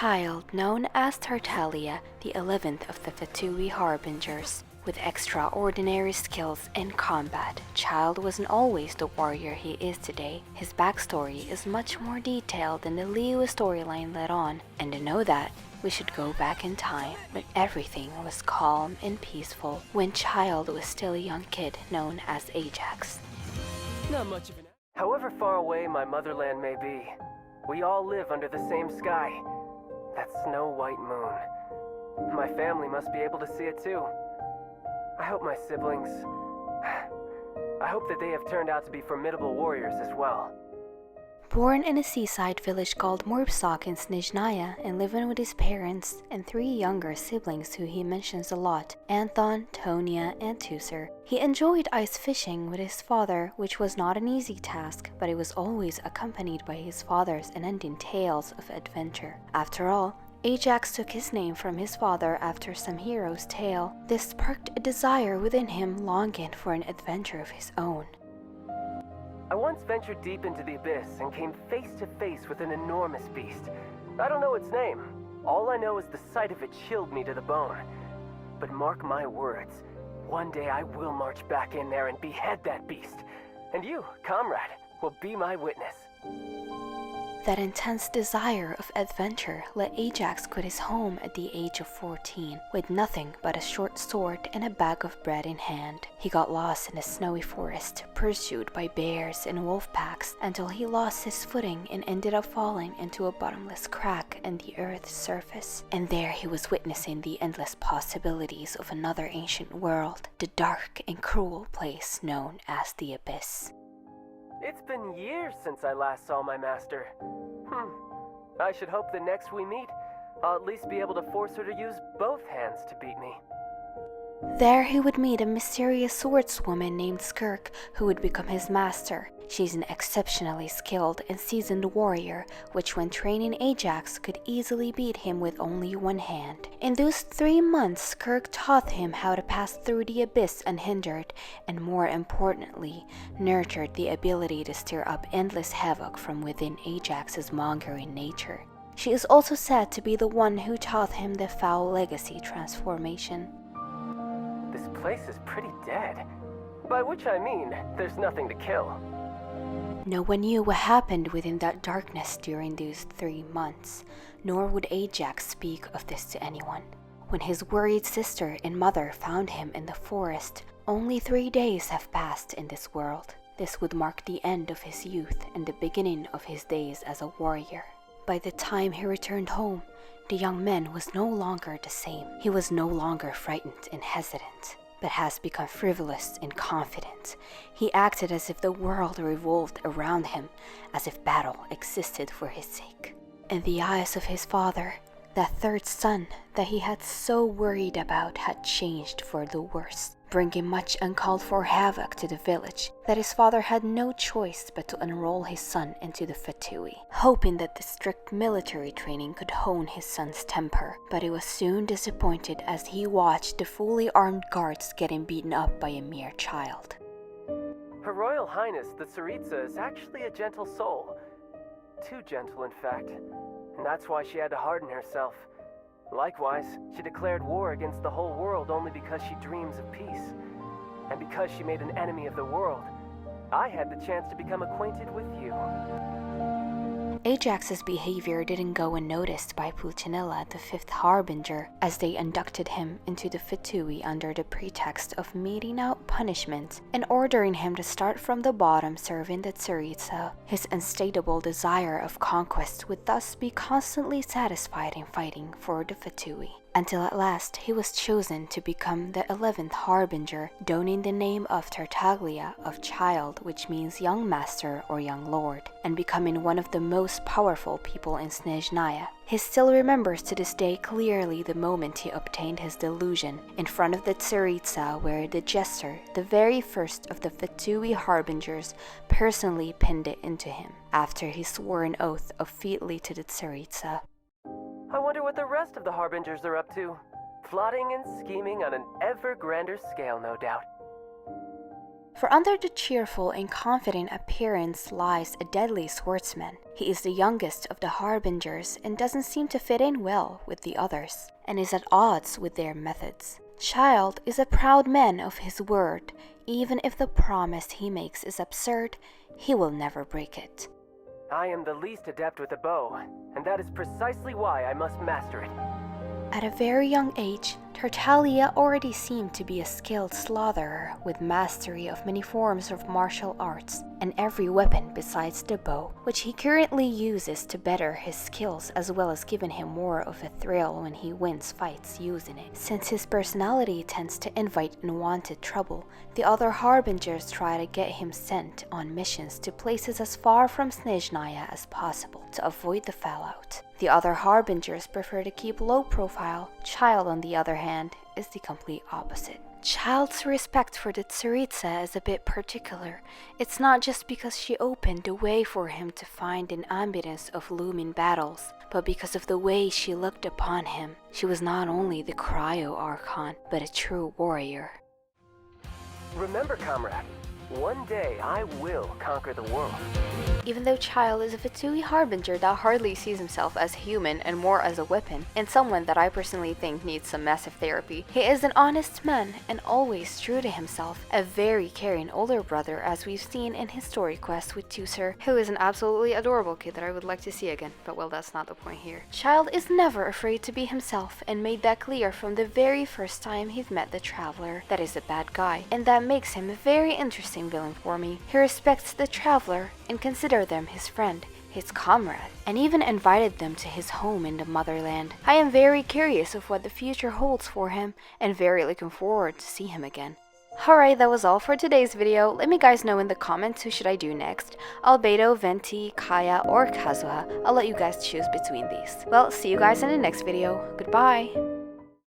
child known as Tartaglia, the 11th of the Fatui harbingers. With extraordinary skills in combat, Childe wasn't always the warrior he is today. His backstory is much more detailed than the Liyue storyline led on, and to know that, we should go back in time when everything was calm and peaceful, when Childe was still a young kid known as Ajax. Not much of an... However far away my motherland may be, we all live under the same sky. That snow-white moon. My family must be able to see it too. I hope my siblings... I hope that they have turned out to be formidable warriors as well. Born in a seaside village called Morbsak in Snezhnaya and living with his parents and three younger siblings who he mentions a lot, Anton, Tonia, and Tusser, he enjoyed ice fishing with his father, which was not an easy task, but it was always accompanied by his father's unending tales of adventure. After all, Ajax took his name from his father after some hero's tale. This sparked a desire within him longing for an adventure of his own. I once ventured deep into the abyss and came face to face with an enormous beast. I don't know its name. All I know is the sight of it chilled me to the bone. But mark my words, one day I will march back in there and behead that beast. And you, comrade, will be my witness. That intense desire of adventure let Ajax quit his home at the age of 14, with nothing but a short sword and a bag of bread in hand. He got lost in a snowy forest, pursued by bears and wolf packs, until he lost his footing and ended up falling into a bottomless crack in the earth's surface. And there he was witnessing the endless possibilities of another ancient world, the dark and cruel place known as the Abyss. It's been years since I last saw my master. I should hope that next we meet, I'll at least be able to force her to use both hands to beat me. There he would meet a mysterious swordswoman named Skirk, who would become his master. She's an exceptionally skilled and seasoned warrior, which when training Ajax could easily beat him with only one hand. In those 3 months, Skirk taught him how to pass through the abyss unhindered, and more importantly, nurtured the ability to stir up endless havoc from within Ajax's mongering nature. She is also said to be the one who taught him the foul legacy transformation. This place is pretty dead. By which I mean, there's nothing to kill. No one knew what happened within that darkness during those 3 months, nor would Ajax speak of this to anyone. When his worried sister and mother found him in the forest, only 3 days have passed in this world. This would mark the end of his youth and the beginning of his days as a warrior. By the time he returned home, the young man was no longer the same. He was no longer frightened and hesitant, but has become frivolous and confident. He acted as if the world revolved around him, as if battle existed for his sake. In the eyes of his father, that third son that he had so worried about had changed for the worse, bringing much uncalled for havoc to the village, that his father had no choice but to enroll his son into the Fatui, hoping that the strict military training could hone his son's temper. But he was soon disappointed as he watched the fully armed guards getting beaten up by a mere child. Her Royal Highness The Tsaritsa is actually a gentle soul. Too gentle, in fact. And that's why she had to harden herself. Likewise, she declared war against the whole world only because she dreams of peace. And because she made an enemy of the world, I had the chance to become acquainted with you. Ajax's behavior didn't go unnoticed by Pulcinella, the 5th harbinger, as they inducted him into the Fatui under the pretext of meting out punishment and ordering him to start from the bottom serving the Tsaritsa. His insatiable desire of conquest would thus be constantly satisfied in fighting for the Fatui, until at last he was chosen to become the 11th harbinger, donning the name of Tartaglia of Childe, which means young master or young lord, and becoming one of the most powerful people in Snezhnaya. He still remembers to this day clearly the moment he obtained his delusion in front of the Tsaritsa, where the jester, the very first of the Fatui harbingers, personally pinned it into him, after he swore an oath of fealty to the Tsaritsa. I wonder what the rest of the harbingers are up to. Plotting and scheming on an ever grander scale, no doubt. For under the cheerful and confident appearance lies a deadly swordsman. He is the youngest of the harbingers and doesn't seem to fit in well with the others, and is at odds with their methods. Childe is a proud man of his word. Even if the promise he makes is absurd, he will never break it. I am the least adept with a bow, and that is precisely why I must master it. At a very young age, Tartaglia already seemed to be a skilled slaughterer with mastery of many forms of martial arts and every weapon besides the bow, which he currently uses to better his skills as well as giving him more of a thrill when he wins fights using it. Since his personality tends to invite unwanted trouble, the other harbingers try to get him sent on missions to places as far from Snezhnaya as possible to avoid the fallout. The other harbingers prefer to keep low profile. Childe, on the other hand, is the complete opposite. Childe's respect for the Tsaritsa is a bit particular. It's not just because she opened the way for him to find an ambience of looming battles, but because of the way she looked upon him. She was not only the cryo-archon, but a true warrior. Remember, comrade, one day I will conquer the world. Even though Childe is a Fatui harbinger that hardly sees himself as human and more as a weapon, and someone that I personally think needs some massive therapy, he is an honest man and always true to himself, a very caring older brother as we've seen in his story quest with Tusser, who is an absolutely adorable kid that I would like to see again, but well, that's not the point here. Childe is never afraid to be himself and made that clear from the very first time he's met the Traveler that is a bad guy, and that makes him a very interesting villain for me. He respects the Traveler and considers them his friend, his comrade, and even invited them to his home in the motherland. I am very curious of what the future holds for him and very looking forward to see him again. Alright, that was all for today's video. Let me guys know in the comments who should I do next. Albedo, Venti, Kaya, or Kazuha. I'll let you guys choose between these. Well, see you guys in the next video. Goodbye!